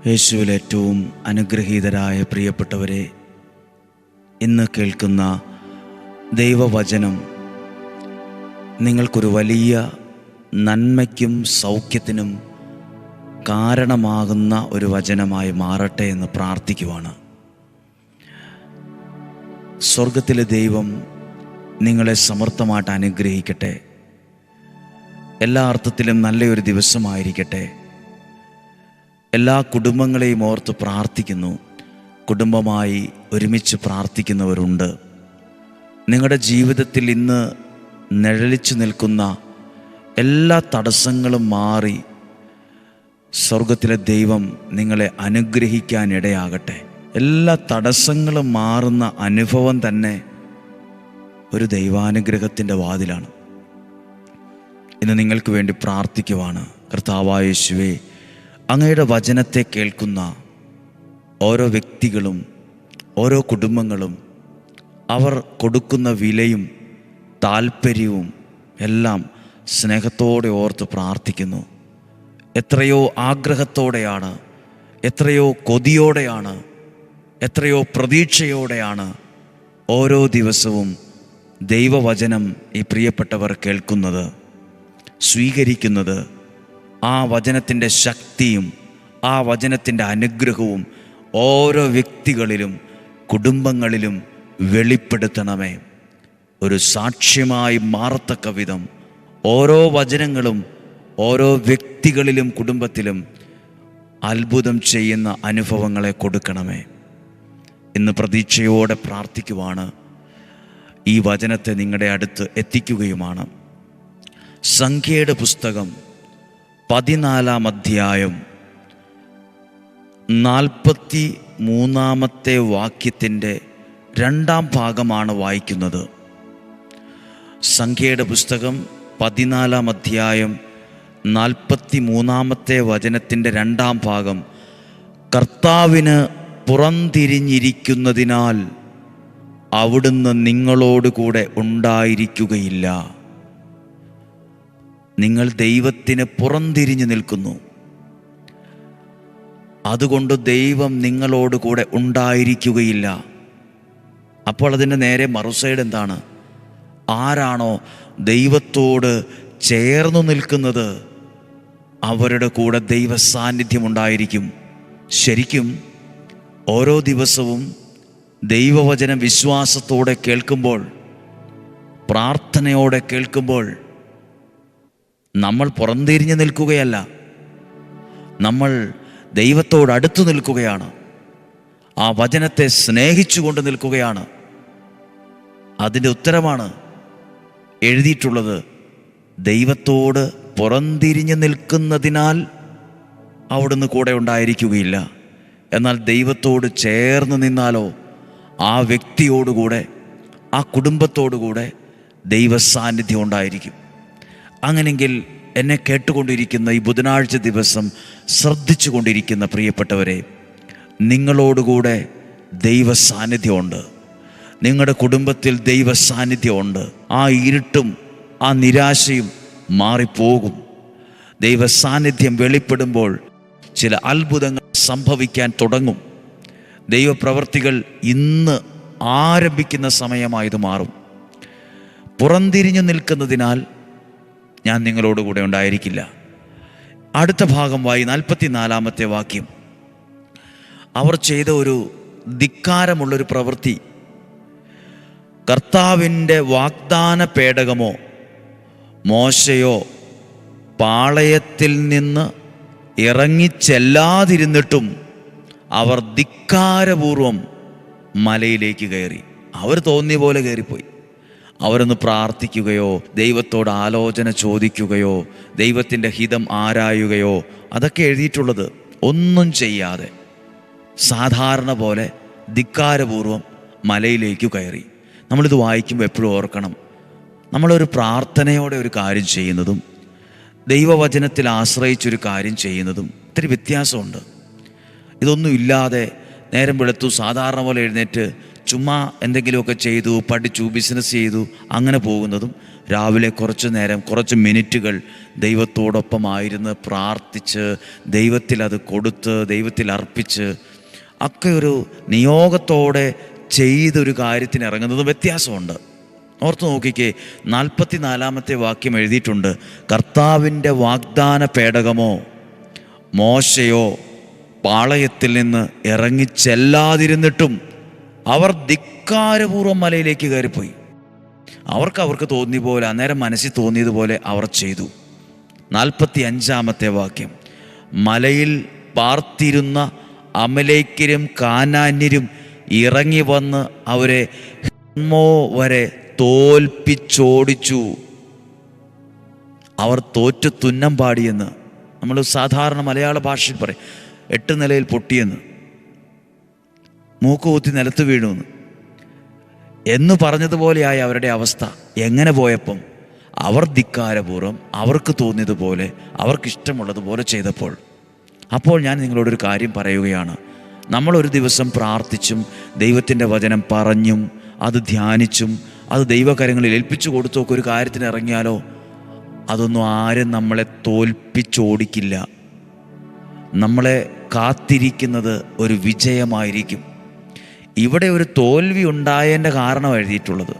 യേശുവിൽ ഏറ്റവും അനുഗ്രഹീതരായ പ്രിയപ്പെട്ടവരെ, ഇന്ന് കേൾക്കുന്ന ദൈവവചനം നിങ്ങൾക്കൊരു വലിയ നന്മയ്ക്കും സൗഖ്യത്തിനും കാരണമാകുന്ന ഒരു വചനമായി മാറട്ടെ എന്ന് പ്രാർത്ഥിക്കുവാണ്. സ്വർഗത്തിലെ ദൈവം നിങ്ങളെ സമർത്ഥമായിട്ട് അനുഗ്രഹിക്കട്ടെ. എല്ലാ അർത്ഥത്തിലും നല്ലൊരു ദിവസമായിരിക്കട്ടെ. എല്ലാ കുടുംബങ്ങളെയും ഓർത്ത് പ്രാർത്ഥിക്കുന്നു. കുടുംബമായി ഒരുമിച്ച് പ്രാർത്ഥിക്കുന്നവരുണ്ട്. നിങ്ങളുടെ ജീവിതത്തിൽ ഇന്ന് നിഴലിച്ചു നിൽക്കുന്ന എല്ലാ തടസ്സങ്ങളും മാറി സ്വർഗത്തിലെ ദൈവം നിങ്ങളെ അനുഗ്രഹിക്കാൻ ഇടയാകട്ടെ. എല്ലാ തടസ്സങ്ങളും മാറുന്ന അനുഭവം തന്നെ ഒരു ദൈവാനുഗ്രഹത്തിൻ്റെ വാതിലാണ്. ഇന്ന് നിങ്ങൾക്ക് വേണ്ടി പ്രാർത്ഥിക്കുവാണ്. കർത്താവായ യേശുവേ, അങ്ങയുടെ വചനത്തെ കേൾക്കുന്ന ഓരോ വ്യക്തികളും ഓരോ കുടുംബങ്ങളും അവർ കൊടുക്കുന്ന വിലയും താല്പര്യവും എല്ലാം സ്നേഹത്തോടെ ഓർത്ത് പ്രാർത്ഥിക്കുന്നു. എത്രയോ ആഗ്രഹത്തോടെയാണ്, എത്രയോ കൊതിയോടെയാണ്, എത്രയോ പ്രതീക്ഷയോടെയാണ് ഓരോ ദിവസവും ദൈവവചനം ഈ പ്രിയപ്പെട്ടവർ കേൾക്കുന്നത്, സ്വീകരിക്കുന്നത്. ആ വചനത്തിൻ്റെ ശക്തിയും ആ വചനത്തിൻ്റെ അനുഗ്രഹവും ഓരോ വ്യക്തികളിലും കുടുംബങ്ങളിലും വെളിപ്പെടുത്തണമേ. ഒരു സാക്ഷ്യമായി മാറത്തക്ക വിധം ഓരോ വചനങ്ങളും ഓരോ വ്യക്തികളിലും കുടുംബത്തിലും അത്ഭുതം ചെയ്യുന്ന അനുഭവങ്ങളെ കൊടുക്കണമേ. ഇന്ന് പ്രതീക്ഷയോടെ പ്രാർത്ഥിക്കുവാണ്. ഈ വചനത്തെ നിങ്ങളുടെ അടുത്ത് എത്തിക്കുകയുമാണ്. സംഖ്യയുടെ പുസ്തകം 14-ാം അധ്യായം 43-ാമത്തെ വാക്യത്തിൻ്റെ 2-ാം ഭാഗമാണ് വായിക്കുന്നത്. സംഖ്യയുടെ പുസ്തകം 14-ാം അധ്യായം 43-ാമത്തെ വചനത്തിൻ്റെ 2-ാം ഭാഗം, കർത്താവിന് പുറംതിരിഞ്ഞിരിക്കുന്നതിനാൽ അവിടുന്ന് നിങ്ങളോടുകൂടെ ഉണ്ടായിരിക്കുകയില്ല. നിങ്ങൾ ദൈവത്തിന് പുറംതിരിഞ്ഞു നിൽക്കുന്നു, അതുകൊണ്ട് ദൈവം നിങ്ങളോട് കൂടെ ഉണ്ടായിരിക്കുകയില്ല. അപ്പോൾ അതിൻ്റെ നേരെ മറുസൈഡ് എന്താണ്? ആരാണോ ദൈവത്തോട് ചേർന്നു നിൽക്കുന്നത് അവരുടെ കൂടെ ദൈവ സാന്നിധ്യം ഉണ്ടായിരിക്കും. ശരിക്കും ഓരോ ദിവസവും ദൈവവചനം വിശ്വാസത്തോടെ കേൾക്കുമ്പോൾ, പ്രാർത്ഥനയോടെ കേൾക്കുമ്പോൾ നമ്മൾ പുറംതിരിഞ്ഞു നിൽക്കുകയല്ല, നമ്മൾ ദൈവത്തോട് അടുത്തു നിൽക്കുകയാണ്. ആ വചനത്തെ സ്നേഹിച്ചുകൊണ്ട് നിൽക്കുകയാണ്. അതിൻ്റെ ഉത്തരമാണ് എഴുതിയിട്ടുള്ളത്. ദൈവത്തോട് പുറംതിരിഞ്ഞു നിൽക്കുന്നതിനാൽ അവിടുന്ന് കൂടെ ഉണ്ടായിരിക്കുകയില്ല. എന്നാൽ ദൈവത്തോട് ചേർന്ന് നിന്നാലോ ആ വ്യക്തിയോടുകൂടെ, ആ കുടുംബത്തോടുകൂടെ ദൈവ സാന്നിധ്യം ഉണ്ടായിരിക്കും. അങ്ങനെങ്കിൽ എന്നെ കേട്ടുകൊണ്ടിരിക്കുന്ന ഈ ബുധനാഴ്ച ദിവസം ശ്രദ്ധിച്ചു കൊണ്ടിരിക്കുന്ന പ്രിയപ്പെട്ടവരെ, നിങ്ങളോടുകൂടെ ദൈവ സാന്നിധ്യമുണ്ട്. നിങ്ങളുടെ കുടുംബത്തിൽ ദൈവ സാന്നിധ്യമുണ്ട്. ആ ഇരുട്ടും ആ നിരാശയും മാറിപ്പോകും. ദൈവ സാന്നിധ്യം വെളിപ്പെടുമ്പോൾ ചില അത്ഭുതങ്ങൾ സംഭവിക്കാൻ തുടങ്ങും. ദൈവപ്രവർത്തികൾ ഇന്ന് ആരംഭിക്കുന്ന സമയമായത് മാറും. പുറംതിരിഞ്ഞു നിൽക്കുന്നതിനാൽ ഞാൻ നിങ്ങളോടുകൂടെ ഉണ്ടായിരിക്കില്ല. അടുത്ത ഭാഗം 44-ാമത്തെ വാക്യം. അവർ ചെയ്ത ഒരു ധിക്കാരമുള്ളൊരു പ്രവൃത്തി. കർത്താവിൻ്റെ വാഗ്ദാന പേടകമോ മോശയോ പാളയത്തിൽ നിന്ന് ഇറങ്ങിച്ചെല്ലാതിരുന്നിട്ടും അവർ ധിക്കാരപൂർവം മലയിലേക്ക് കയറി. അവർ തോന്നിയ പോലെ കയറിപ്പോയി. അവരൊന്ന് പ്രാർത്ഥിക്കുകയോ ദൈവത്തോട് ആലോചന ചോദിക്കുകയോ ദൈവത്തിൻ്റെ ഹിതം ആരായുകയോ അതൊക്കെ എഴുതിയിട്ടുള്ളത് ഒന്നും ചെയ്യാതെ സാധാരണ പോലെ ധിക്കാരപൂർവം മലയിലേക്ക് കയറി. നമ്മളിത് വായിക്കുമ്പോൾ എപ്പോഴും ഓർക്കണം, നമ്മളൊരു പ്രാർത്ഥനയോടെ ഒരു കാര്യം ചെയ്യുന്നതും ദൈവവചനത്തിൽ ആശ്രയിച്ചൊരു കാര്യം ചെയ്യുന്നതും ഇത്തിരി വ്യത്യാസമുണ്ട്. ഇതൊന്നും ഇല്ലാതെ നേരം വെളുത്തു സാധാരണ പോലെ എഴുന്നേറ്റ് ചുമ്മാ എന്തെങ്കിലുമൊക്കെ ചെയ്തു, പഠിച്ചു, ബിസിനസ് ചെയ്തു, അങ്ങനെ പോകുന്നതും രാവിലെ കുറച്ച് നേരം, കുറച്ച് മിനിറ്റുകൾ ദൈവത്തോടൊപ്പമായിരുന്ന് പ്രാർത്ഥിച്ച് ദൈവത്തിൽ അത് കൊടുത്ത് ദൈവത്തിൽ അർപ്പിച്ച് ഒക്കെ ഒരു നിയോഗത്തോടെ ചെയ്തൊരു കാര്യത്തിന് ഇറങ്ങുന്നത് വ്യത്യാസമുണ്ട്. ഓർത്ത് നോക്കിക്കേ, 44-ാമത്തെ വാക്യം എഴുതിയിട്ടുണ്ട്, കർത്താവിൻ്റെ വാഗ്ദാന പേടകമോ മോശയോ പാളയത്തിൽ നിന്ന് ഇറങ്ങിച്ചെല്ലാതിരുന്നിട്ടും അവർ ധിക്കാരപൂർവ്വം മലയിലേക്ക് കയറിപ്പോയി. അവർക്ക് തോന്നിയ പോലെ, അന്നേരം മനസ്സിൽ തോന്നിയതുപോലെ അവർ ചെയ്തു. 45-ാമത്തെ വാക്യം, മലയിൽ പാർത്തിരുന്ന അമലേക്യരും കാനാന്യരും ഇറങ്ങി വന്ന് അവരെ ഹെർമോ വരെ തോൽപ്പിച്ചോടിച്ചു. അവർ തോറ്റു തുന്നം പാടിയെന്ന് നമ്മൾ സാധാരണ മലയാള ഭാഷയിൽ പറയും. 8 നിലയിൽ പൊട്ടിയെന്ന്, മൂക്കുകുത്തി നിലത്ത് വീണുവെന്ന് എന്ന് പറഞ്ഞതുപോലെയായി അവരുടെ അവസ്ഥ. എങ്ങനെ പോയപ്പം അവർ ധിക്കാരപൂർവ്വം അവർക്ക് തോന്നിയതുപോലെ, അവർക്കിഷ്ടമുള്ളതുപോലെ ചെയ്തപ്പോൾ. അപ്പോൾ ഞാൻ നിങ്ങളോടൊരു കാര്യം പറയുകയാണ്. നമ്മളൊരു ദിവസം പ്രാർത്ഥിച്ചും ദൈവത്തിൻ്റെ വചനം പറഞ്ഞും അത് ധ്യാനിച്ചും അത് ദൈവകരങ്ങളിൽ ഏൽപ്പിച്ചു കൊടുത്തൊക്കെ ഒരു കാര്യത്തിന് ഇറങ്ങിയാലോ, അതൊന്നും ആരും നമ്മളെ തോൽപ്പിച്ചോടിക്കില്ല. നമ്മളെ കാത്തിരിക്കുന്നത് ഒരു വിജയമായിരിക്കും. ഇവിടെ ഒരു തോൽവി ഉണ്ടായതിൻ്റെ കാരണം എഴുതിയിട്ടുള്ളത്.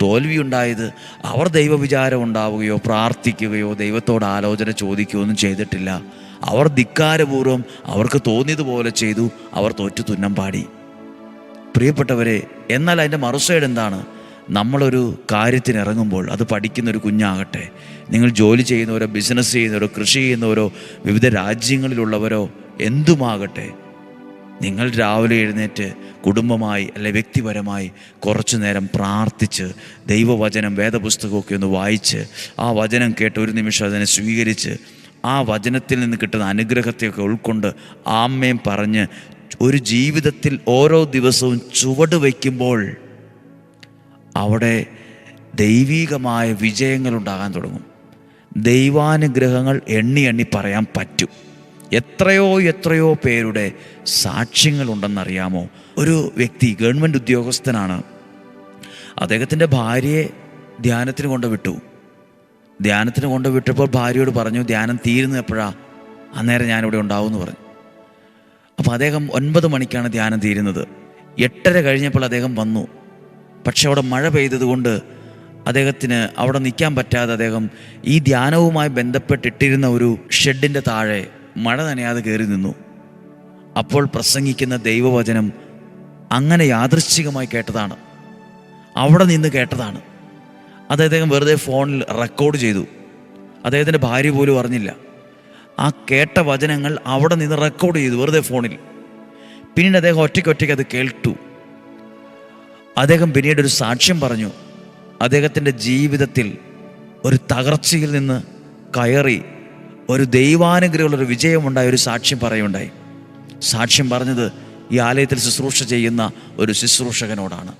തോൽവി ഉണ്ടായത് അവർ ദൈവവിചാരം ഉണ്ടാവുകയോ പ്രാർത്ഥിക്കുകയോ ദൈവത്തോട് ആലോചന ചോദിക്കുകയോ ഒന്നും ചെയ്തിട്ടില്ല. അവർ ധിക്കാരപൂർവ്വം അവർക്ക് തോന്നിയതുപോലെ ചെയ്തു. അവർ തോറ്റു തുന്നം പാടി. പ്രിയപ്പെട്ടവരെ, എന്നാൽ അതിൻ്റെ മറുസൈഡ് എന്താണ്? നമ്മളൊരു കാര്യത്തിന് ഇറങ്ങുമ്പോൾ, അത് പഠിക്കുന്നൊരു കുഞ്ഞാകട്ടെ, നിങ്ങൾ ജോലി ചെയ്യുന്നവരോ ബിസിനസ് ചെയ്യുന്നവരോ കൃഷി ചെയ്യുന്നവരോ വിവിധ രാജ്യങ്ങളിലുള്ളവരോ എന്തുമാകട്ടെ, നിങ്ങൾ രാവിലെ എഴുന്നേറ്റ് കുടുംബമായി അല്ലെ വ്യക്തിപരമായി കുറച്ചു നേരം പ്രാർത്ഥിച്ച് ദൈവവചനം വേദപുസ്തകമൊക്കെ ഒന്ന് വായിച്ച് ആ വചനം കേട്ട് ഒരു നിമിഷം അതിനെ സ്വീകരിച്ച് ആ വചനത്തിൽ നിന്ന് കിട്ടുന്ന അനുഗ്രഹത്തെയൊക്കെ ഉൾക്കൊണ്ട് ആമേൻ പറഞ്ഞ് ഒരു ജീവിതത്തിൽ ഓരോ ദിവസവും ചുവട് വയ്ക്കുമ്പോൾ അവിടെ ദൈവികമായ വിജയങ്ങളുണ്ടാകാൻ തുടങ്ങും. ദൈവാനുഗ്രഹങ്ങൾ എണ്ണി എണ്ണി പറയാൻ പറ്റും. എത്രയോ പേരുടെ സാക്ഷ്യങ്ങളുണ്ടെന്നറിയാമോ? ഒരു വ്യക്തി ഗവൺമെൻറ് ഉദ്യോഗസ്ഥനാണ്. അദ്ദേഹത്തിൻ്റെ ഭാര്യയെ ധ്യാനത്തിന് കൊണ്ടുവിട്ടപ്പോൾ ഭാര്യയോട് പറഞ്ഞു, ധ്യാനം തീരുന്നത് എപ്പോഴാണ്? അന്നേരം ഞാനിവിടെ ഉണ്ടാവുമെന്ന് പറഞ്ഞു. അപ്പോൾ അദ്ദേഹം 9 മണിക്കാണ് ധ്യാനം തീരുന്നത്. 8:30 കഴിഞ്ഞപ്പോൾ അദ്ദേഹം വന്നു. പക്ഷെ അവിടെ മഴ പെയ്തതുകൊണ്ട് അദ്ദേഹത്തിന് അവിടെ നിൽക്കാൻ പറ്റാതെ അദ്ദേഹം ഈ ധ്യാനവുമായി ബന്ധപ്പെട്ടിട്ടിരുന്ന ഒരു ഷെഡിൻ്റെ താഴെ മഴ നനയാതെ കയറി നിന്നു. അപ്പോൾ പ്രസംഗിക്കുന്ന ദൈവവചനം അങ്ങനെ യാദൃശ്ചികമായി കേട്ടതാണ്, അവിടെ നിന്ന് കേട്ടതാണ്. അത് അദ്ദേഹം വെറുതെ ഫോണിൽ റെക്കോർഡ് ചെയ്തു. അദ്ദേഹത്തിൻ്റെ ഭാര്യ പോലും അറിഞ്ഞില്ല. ആ കേട്ട വചനങ്ങൾ അവിടെ നിന്ന് റെക്കോർഡ് ചെയ്തു വെറുതെ ഫോണിൽ. പിന്നീട് അദ്ദേഹം ഒറ്റയ്ക്ക് അത് കേട്ടു. അദ്ദേഹം പിന്നീട് ഒരു സാക്ഷ്യം പറഞ്ഞു. അദ്ദേഹത്തിൻ്റെ ജീവിതത്തിൽ ഒരു തകർച്ചയിൽ നിന്ന് കയറി ഒരു ദൈവാനുഗ്രഹമുള്ളൊരു വിജയമുണ്ടായ ഒരു സാക്ഷ്യം പറയുണ്ടായി. സാക്ഷ്യം പറഞ്ഞത് ഈ ആലയത്തിൽ ശുശ്രൂഷ ചെയ്യുന്ന ഒരു ശുശ്രൂഷകനോടാണ്.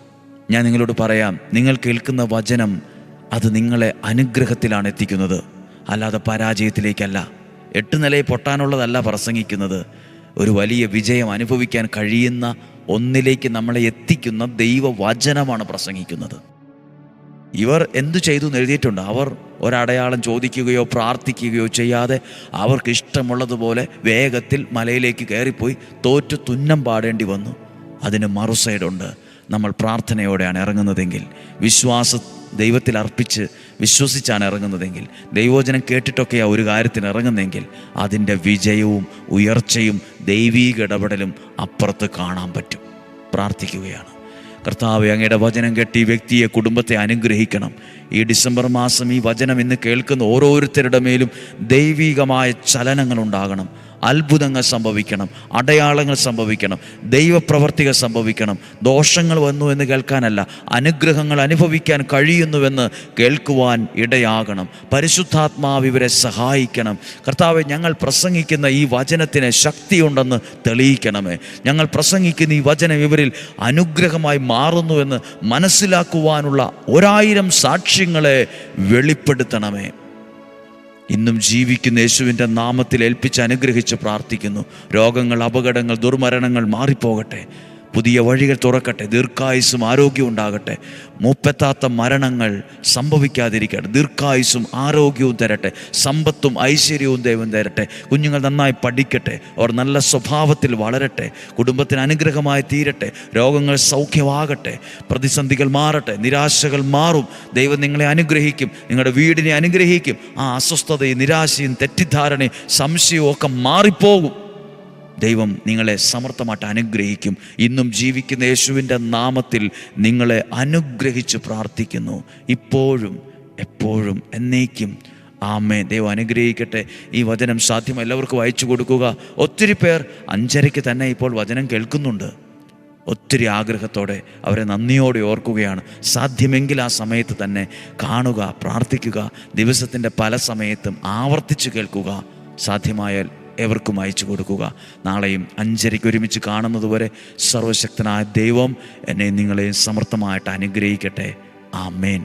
ഞാൻ നിങ്ങളോട് പറയാം, നിങ്ങൾ കേൾക്കുന്ന വചനം അത് നിങ്ങളെ അനുഗ്രഹത്തിലാണ് എത്തിക്കുന്നത്, അല്ലാതെ പരാജയത്തിലേക്കല്ല. 8 നിലയിൽ പൊട്ടാനുള്ളതല്ല പ്രസംഗിക്കുന്നത്. ഒരു വലിയ വിജയം അനുഭവിക്കാൻ കഴിയുന്ന ഒന്നിലേക്ക് നമ്മളെ എത്തിക്കുന്ന ദൈവവചനമാണ് പ്രസംഗിക്കുന്നത്. ഇവർ എന്തു ചെയ്തു എന്ന് എഴുതിയിട്ടുണ്ട്. അവർ ഒരടയാളം ചോദിക്കുകയോ പ്രാർത്ഥിക്കുകയോ ചെയ്യാതെ അവർക്ക് ഇഷ്ടമുള്ളതുപോലെ വേഗത്തിൽ മലയിലേക്ക് കയറിപ്പോയി തോറ്റു തുന്നം പാടേണ്ടി വന്നു. അതിന് മറുസൈഡുണ്ട്. നമ്മൾ പ്രാർത്ഥനയോടെയാണ് ഇറങ്ങുന്നതെങ്കിൽ, ദൈവത്തിൽ അർപ്പിച്ച് വിശ്വസിച്ചാണ് ഇറങ്ങുന്നതെങ്കിൽ, ദൈവവചനം കേട്ടിട്ടൊക്കെയാണ് ഒരു കാര്യത്തിന് ഇറങ്ങുന്നതെങ്കിൽ അതിൻ്റെ വിജയവും ഉയർച്ചയും ദൈവീക ഇടപെടലും അപ്പുറത്ത് കാണാൻ പറ്റും. പ്രാർത്ഥിക്കുകയാണ്. കർത്താവേ, അങ്ങയുടെ വചനം കേട്ട് ഈ വ്യക്തിയെ, കുടുംബത്തെ അനുഗ്രഹിക്കണം. ഈ ഡിസംബർ മാസം ഈ വചനം ഇന്ന് കേൾക്കുന്ന ഓരോരുത്തരുടെ മേലും ദൈവികമായ ചലനങ്ങൾ ഉണ്ടാകണം. അത്ഭുതങ്ങൾ സംഭവിക്കണം, അടയാളങ്ങൾ സംഭവിക്കണം, ദൈവപ്രവർത്തികൾ സംഭവിക്കണം. ദോഷങ്ങൾ വന്നു എന്ന് കേൾക്കാനല്ല, അനുഗ്രഹങ്ങൾ അനുഭവിക്കാൻ കഴിയുന്നുവെന്ന് കേൾക്കുവാൻ ഇടയാകണം. പരിശുദ്ധാത്മാവ് ഇവരെ സഹായിക്കണം. കർത്താവേ, ഞങ്ങൾ പ്രസംഗിക്കുന്ന ഈ വചനത്തിന് ശക്തിയുണ്ടെന്ന് തെളിയിക്കണമേ. ഞങ്ങൾ പ്രസംഗിക്കുന്ന ഈ വചനം ഇവരിൽ അനുഗ്രഹമായി മാറുന്നുവെന്ന് മനസ്സിലാക്കുവാനുള്ള 1000 സാക്ഷ്യങ്ങളെ വെളിപ്പെടുത്തണമേ. ഇന്നും ജീവിക്കുന്ന യേശുവിൻ്റെ നാമത്തിൽ ഏൽപ്പിച്ച് അനുഗ്രഹിച്ച് പ്രാർത്ഥിക്കുന്നു. രോഗങ്ങൾ, അപകടങ്ങൾ, ദുർമരണങ്ങൾ മാറിപ്പോകട്ടെ. പുതിയ വഴികൾ തുറക്കട്ടെ. ദീർഘായുസ്സും ആരോഗ്യവും ഉണ്ടാകട്ടെ. മൂപ്പെത്താത്ത മരണങ്ങൾ സംഭവിക്കാതിരിക്കട്ടെ. ദീർഘായുസ്സും ആരോഗ്യവും തരട്ടെ. സമ്പത്തും ഐശ്വര്യവും ദൈവം തരട്ടെ. കുഞ്ഞുങ്ങൾ നന്നായി പഠിക്കട്ടെ. അവർ നല്ല സ്വഭാവത്തിൽ വളരട്ടെ. കുടുംബത്തിന് അനുഗ്രഹമായി തീരട്ടെ. രോഗങ്ങൾ സൗഖ്യമാകട്ടെ. പ്രതിസന്ധികൾ മാറട്ടെ. നിരാശകൾ മാറും. ദൈവം നിങ്ങളെ അനുഗ്രഹിക്കും. നിങ്ങളുടെ വീടിനെ അനുഗ്രഹിക്കും. ആ അസ്വസ്ഥതയും നിരാശയും തെറ്റിദ്ധാരണയും സംശയവും ഒക്കെ മാറിപ്പോകും. ദൈവം നിങ്ങളെ സമർത്ഥമായിട്ട് അനുഗ്രഹിക്കും. ഇന്നും ജീവിക്കുന്ന യേശുവിൻ്റെ നാമത്തിൽ നിങ്ങളെ അനുഗ്രഹിച്ച് പ്രാർത്ഥിക്കുന്നു, ഇപ്പോഴും എപ്പോഴും എന്നേക്കും. ആമേൻ. ദൈവം അനുഗ്രഹിക്കട്ടെ. ഈ വചനം സാധ്യം എല്ലാവർക്കും അയച്ചു കൊടുക്കുക. ഒത്തിരി പേർ 5:30 തന്നെ ഇപ്പോൾ വചനം കേൾക്കുന്നുണ്ട്. ഒത്തിരി ആഗ്രഹത്തോടെ അവരെ നന്ദിയോടെ ഓർക്കുകയാണ്. സാധ്യമെങ്കിൽ ആ സമയത്ത് തന്നെ കാണുക, പ്രാർത്ഥിക്കുക. ദിവസത്തിൻ്റെ പല സമയത്തും ആവർത്തിച്ച് കേൾക്കുക. സാധ്യമായാൽ എവർക്കും അയച്ചു കൊടുക്കുക. നാളെയും 5:30 ഒരുമിച്ച് കാണുന്നതുവരെ സർവശക്തനായ ദൈവം എന്നെ നിങ്ങളെ സമർത്ഥമായിട്ട് അനുഗ്രഹിക്കട്ടെ. ആമേൻ.